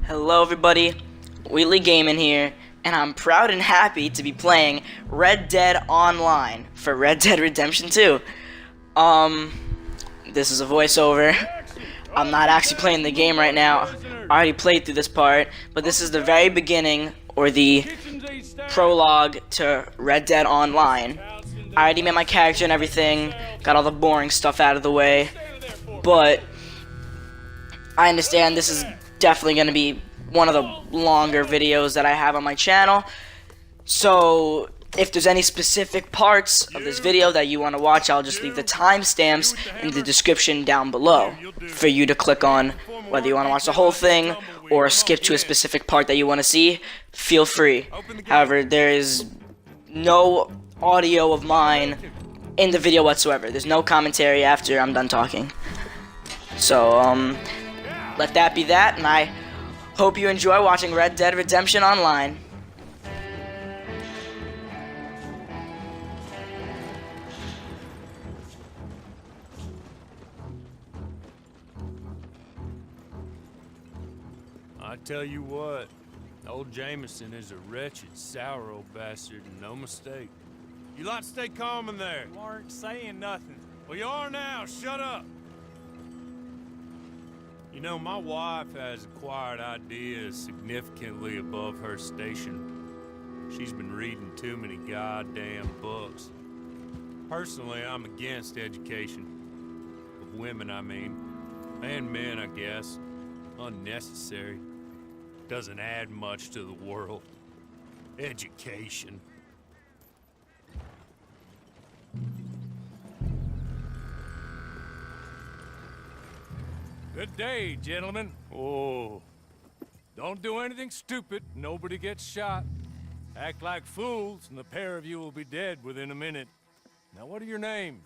Hello everybody, Wheatley Gaming here, and I'm proud and happy to be playing Red Dead Online for Red Dead Redemption 2. This is a voiceover. I'm not actually playing the game right now. I already played through this part, but this is the very beginning, or the prologue to Red Dead Online. I already made my character and everything, got all the boring stuff out of the way, but I understand this is definitely going to be one of the longer videos that I have on my channel. So if there's any specific parts of this video that you want to watch, I'll just leave the timestamps in the description down below for you to click on. Whether you want to watch the whole thing or skip to a specific part that you want to see, feel free. However, there is no audio of mine in the video whatsoever. There's no commentary after I'm done talking. So, let that be that, and I hope you enjoy watching Red Dead Redemption Online. I tell you what, old Jameson is a wretched, sour old bastard, and no mistake. You lot to stay calm in there. You aren't saying nothing. Well, you are now. Shut up. You know, my wife has acquired ideas significantly above her station. She's been reading too many goddamn books. Personally, I'm against education. Of women, I mean. And men, I guess. Unnecessary. Doesn't add much to the world. Education. Good day, gentlemen. Oh, don't do anything stupid. Nobody gets shot. Act like fools, and the pair of you will be dead within a minute. Now, what are your names?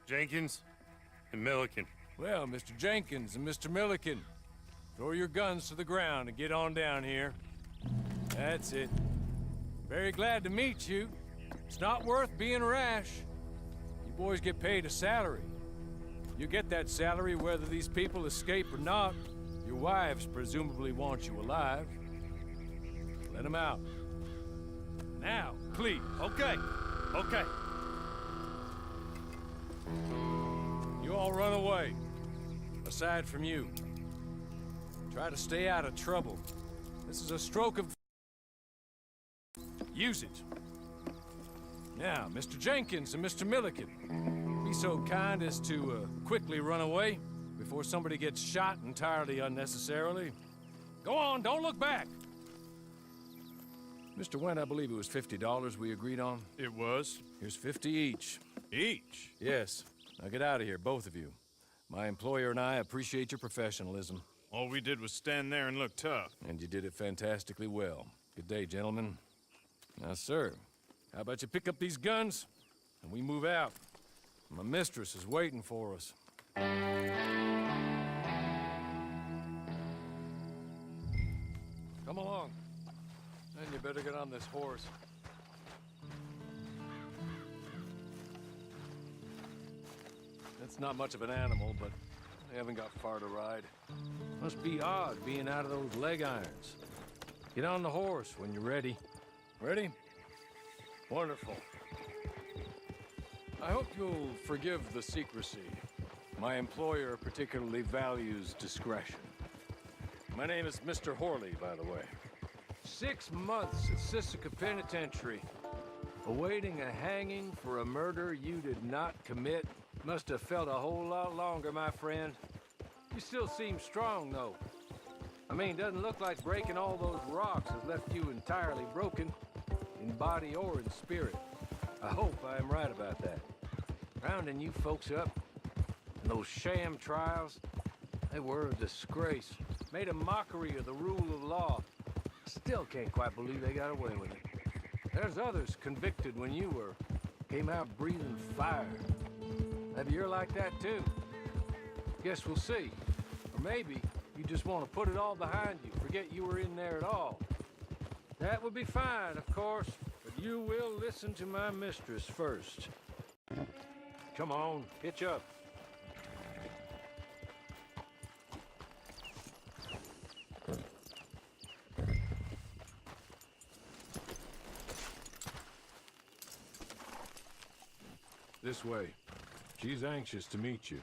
Jenkins and Milliken. Well, Mr. Jenkins and Mr. Milliken, throw your guns to the ground and get on down here. That's it. Very glad to meet you. It's not worth being rash. You boys get paid a salary. You get that salary whether these people escape or not. Your wives presumably want you alive. Let them out. Now, please. Okay. Okay. You all run away. Aside from you. Try to stay out of trouble. This is a stroke of... Use it. Now, Mr. Jenkins and Mr. Milliken, be so kind as to quickly run away before somebody gets shot entirely unnecessarily. Go on, don't look back. Mr. Wendt, I believe it was $50 we agreed on. It was. Here's 50 each. Each? Yes. Now get out of here, both of you. My employer and I appreciate your professionalism. All we did was stand there and look tough. And you did it fantastically well. Good day, gentlemen. Now, sir, how about you pick up these guns and we move out? My mistress is waiting for us. Come along. And you better get on this horse. It's not much of an animal, but they haven't got far to ride. Must be odd being out of those leg irons. Get on the horse when you're ready. Ready? Wonderful. I hope you'll forgive the secrecy. My employer particularly values discretion. My name is Mr. Horley, by the way. 6 months at Sisika Penitentiary, awaiting a hanging for a murder you did not commit. Must have felt a whole lot longer, my friend. You still seem strong, though. I mean, doesn't look like breaking all those rocks has left you entirely broken, in body or in spirit. I hope I am right about that. Rounding you folks up, and those sham trials, they were a disgrace. Made a mockery of the rule of law. Still can't quite believe they got away with it. There's others convicted when you were. Came out breathing fire. Maybe you're like that too. Guess we'll see. Or maybe you just want to put it all behind you, forget you were in there at all. That would be fine, of course, but you will listen to my mistress first. Come on, hitch up. This way. She's anxious to meet you.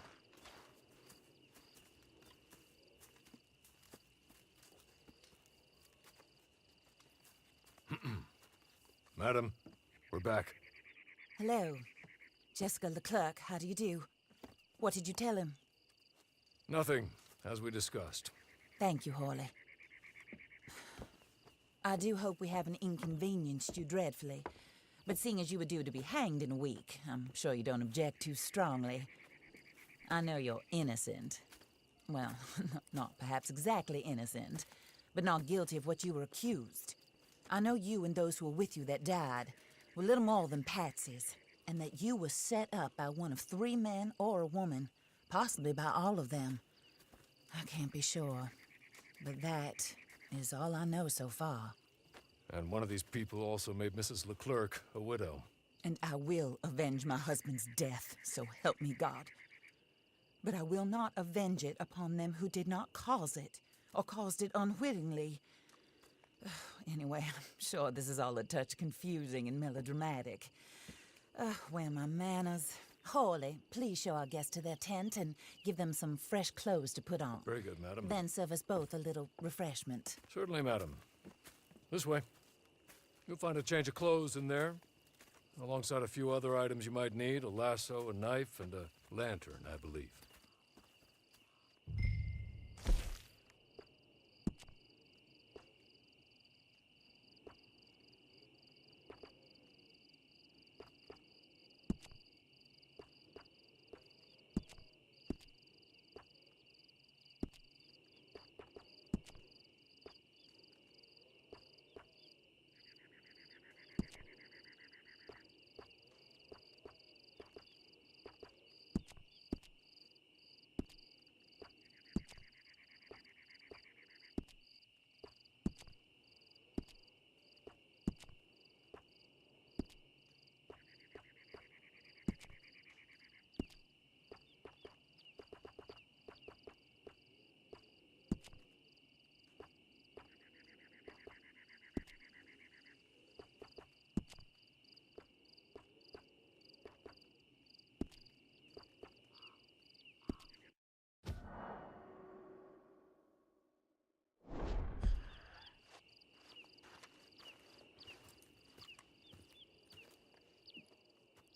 Madam, we're back. Hello. Jessica Leclerc, how do you do? What did you tell him? Nothing, as we discussed. Thank you, Hawley. I do hope we haven't inconvenienced you dreadfully. But seeing as you were due to be hanged in a week, I'm sure you don't object too strongly. I know you're innocent. Well, not perhaps exactly innocent, but not guilty of what you were accused. I know you and those who were with you that died were little more than patsies, and that you were set up by one of 3 men or a woman, possibly by all of them. I can't be sure, but that is all I know so far. And one of these people also made Mrs. Leclerc a widow. And I will avenge my husband's death, so help me God. But I will not avenge it upon them who did not cause it, or caused it unwittingly. Anyway, I'm sure this is all a touch confusing and melodramatic. Where are my manners? Hawley, please show our guests to their tent and give them some fresh clothes to put on. Very good, madam. Then serve us both a little refreshment. Certainly, madam. This way. You'll find a change of clothes in there, alongside a few other items you might need, a lasso, a knife, and a lantern, I believe.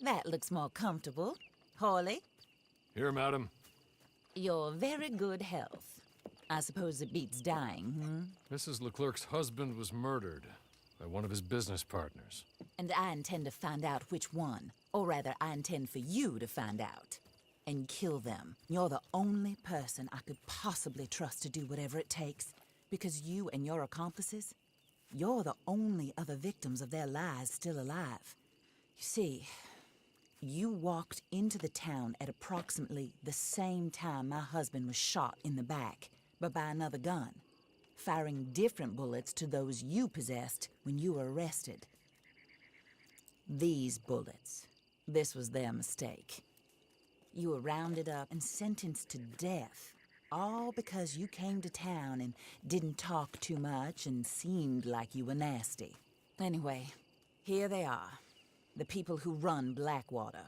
That looks more comfortable. Hawley, Here, madam. you're very good health. I suppose it beats dying, hmm? Mrs. Leclerc's husband was murdered by one of his business partners. And I intend to find out which one. Or rather, I intend for you to find out. And kill them. You're the only person I could possibly trust to do whatever it takes. Because you and your accomplices, you're the only other victims of their lies still alive. You see, you walked into the town at approximately the same time my husband was shot in the back, but by another gun, firing different bullets to those you possessed when you were arrested. These bullets, this was their mistake. You were rounded up and sentenced to death, all because you came to town and didn't talk too much and seemed like you were nasty. Anyway, here they are. The people who run Blackwater.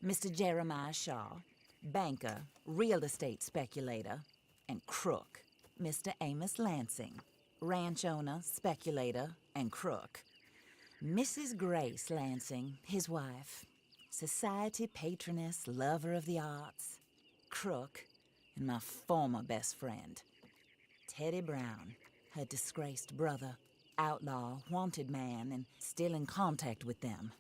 Mr. Jeremiah Shaw, banker, real estate speculator, and crook. Mr. Amos Lansing, ranch owner, speculator, and crook. Mrs. Grace Lansing, his wife, society patroness, lover of the arts, crook, and my former best friend. Teddy Brown, her disgraced brother, outlaw, wanted man, and still in contact with them.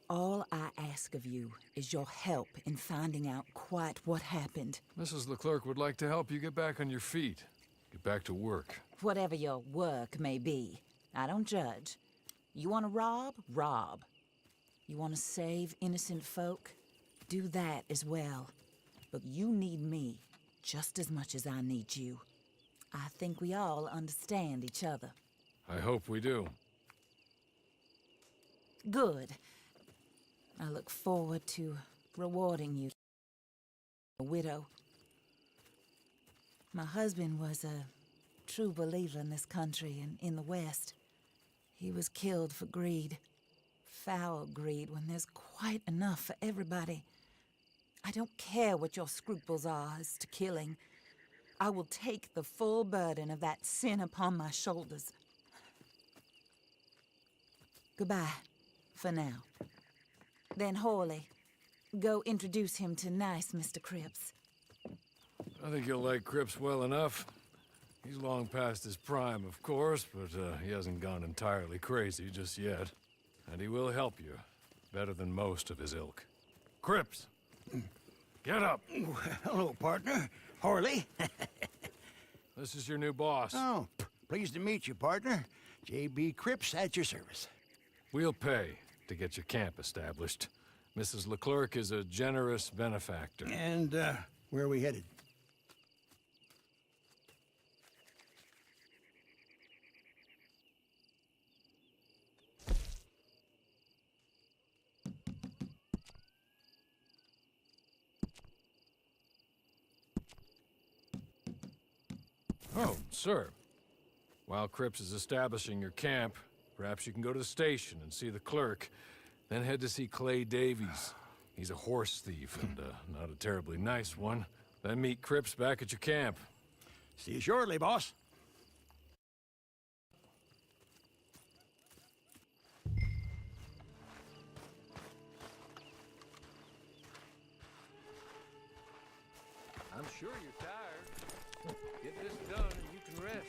All I ask of you is your help in finding out quite what happened. Mrs. Leclerc would like to help you get back on your feet. Get back to work. Whatever your work may be, I don't judge. You want to rob? Rob. You want to save innocent folk? Do that as well. But you need me just as much as I need you. I think we all understand each other. I hope we do. Good. I look forward to rewarding you, a widow. My husband was a true believer in this country and in the West. He was killed for greed. foul greed when there's quite enough for everybody. I don't care what your scruples are as to killing. I will take the full burden of that sin upon my shoulders. Goodbye, for now. Then Horley, go introduce him to nice Mr. Cripps. I think you'll like Cripps well enough. He's long past his prime, of course, but he hasn't gone entirely crazy just yet. And he will help you, better than most of his ilk. Cripps! Get up! Hello, partner. Horley. This is your new boss. Oh, pleased to meet you, partner. J.B. Cripps at your service. We'll pay to get your camp established. Mrs. Leclerc is a generous benefactor. And, where are we headed? Oh, sir. While Cripps is establishing your camp, perhaps you can go to the station and see the clerk, then head to see Clay Davies. He's a horse thief, and not a terribly nice one. Then meet Cripps back at your camp. See you shortly, boss. I'm sure you're tired. Get this done and you can rest.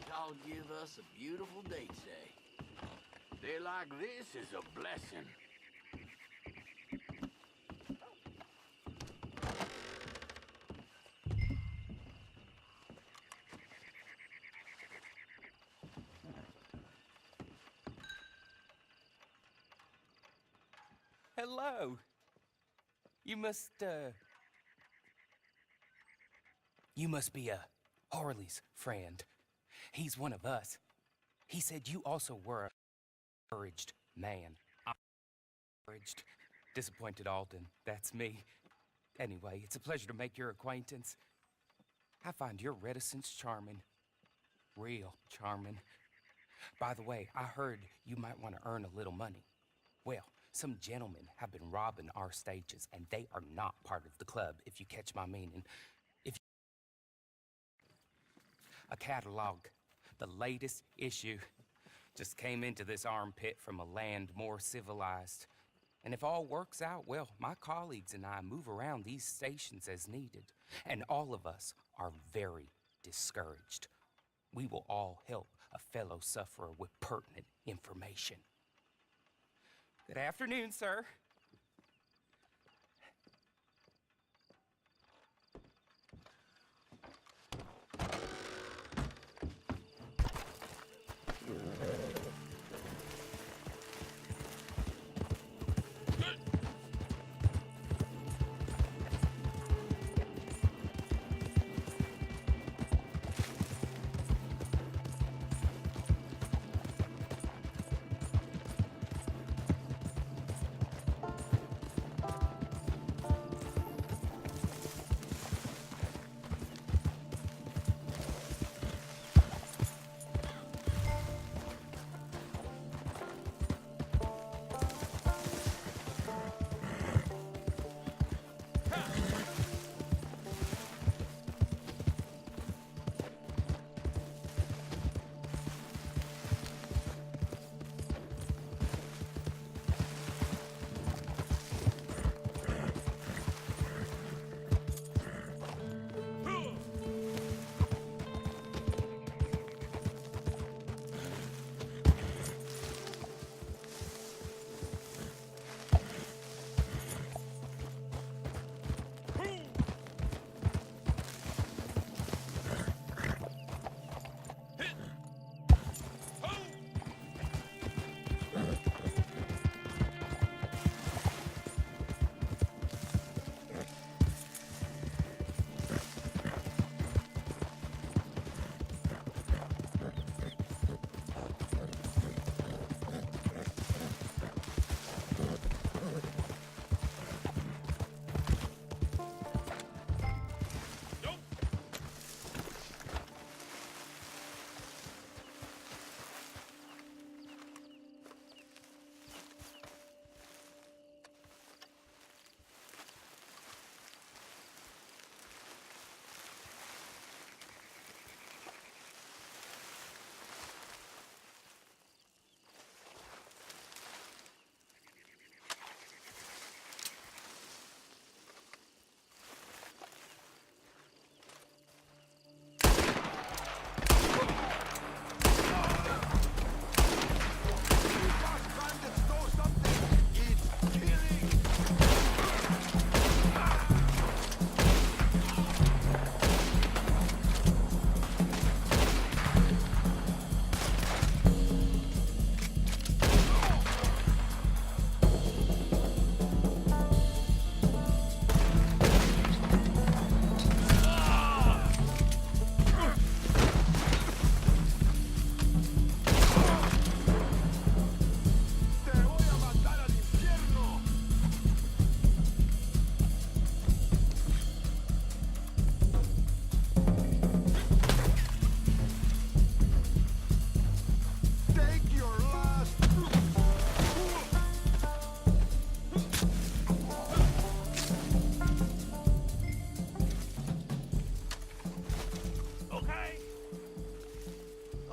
Y'all give us a beautiful day today. A day like this is a blessing. Hello. You must be Harley's friend. He's one of us. He said you also were a encouraged man. Encouraged, disappointed Alden. That's me. Anyway, it's a pleasure to make your acquaintance. I find your reticence charming. Real charming. By the way, I heard you might want to earn a little money. Well, some gentlemen have been robbing our stages, and they are not part of the club, if you catch my meaning. A catalog, the latest issue, just came into this armpit from a land more civilized. And if all works out well, my colleagues and I move around these stations as needed. And all of us are very discouraged. We will all help a fellow sufferer with pertinent information. Good afternoon, sir.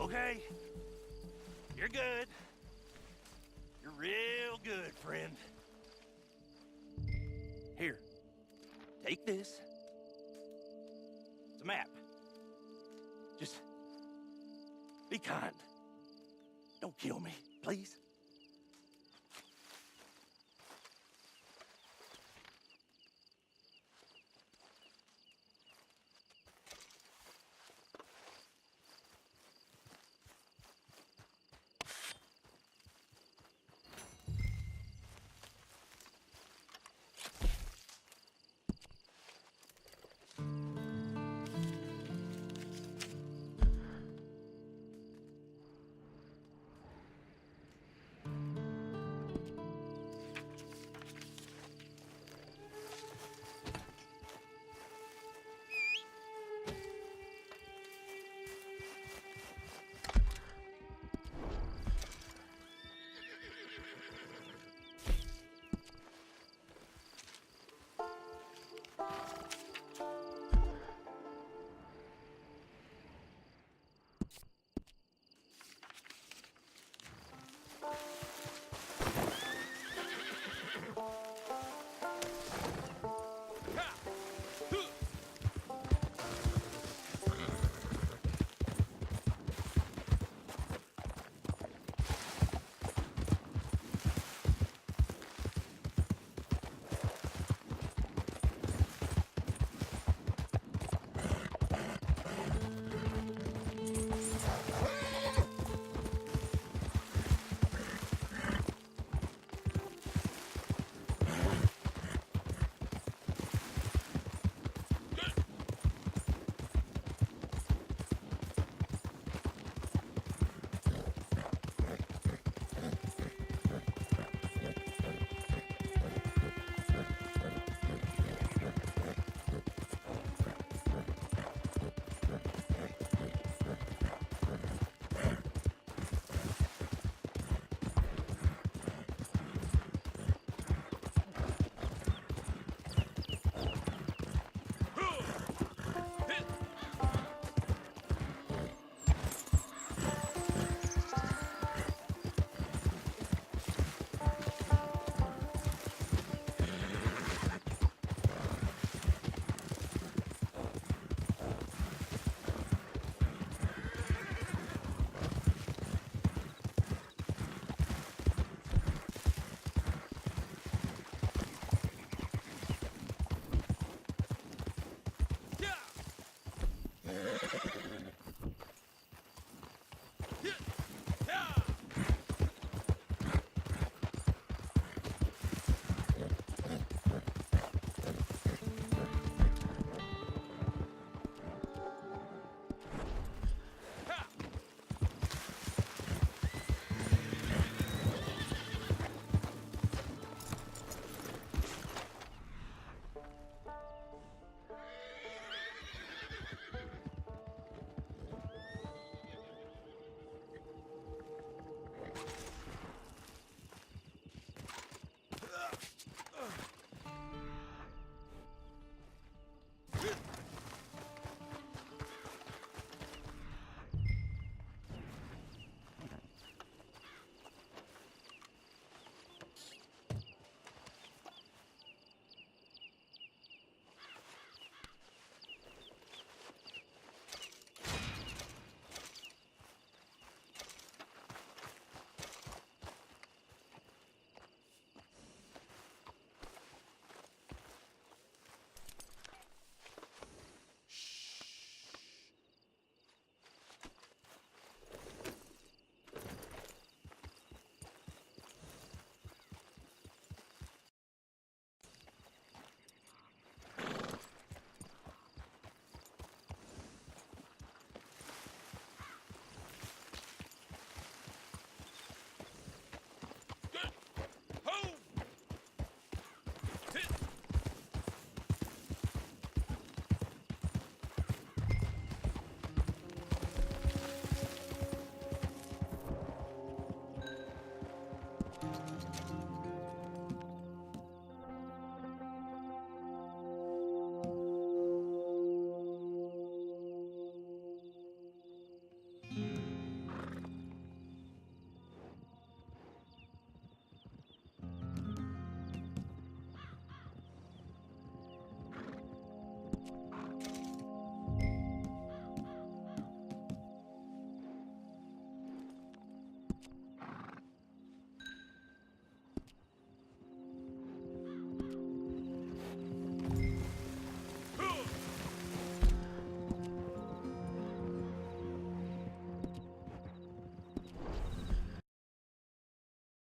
Okay. You're good. You're real good, friend. Here. Take this. It's a map. Just be kind. Don't kill me, please.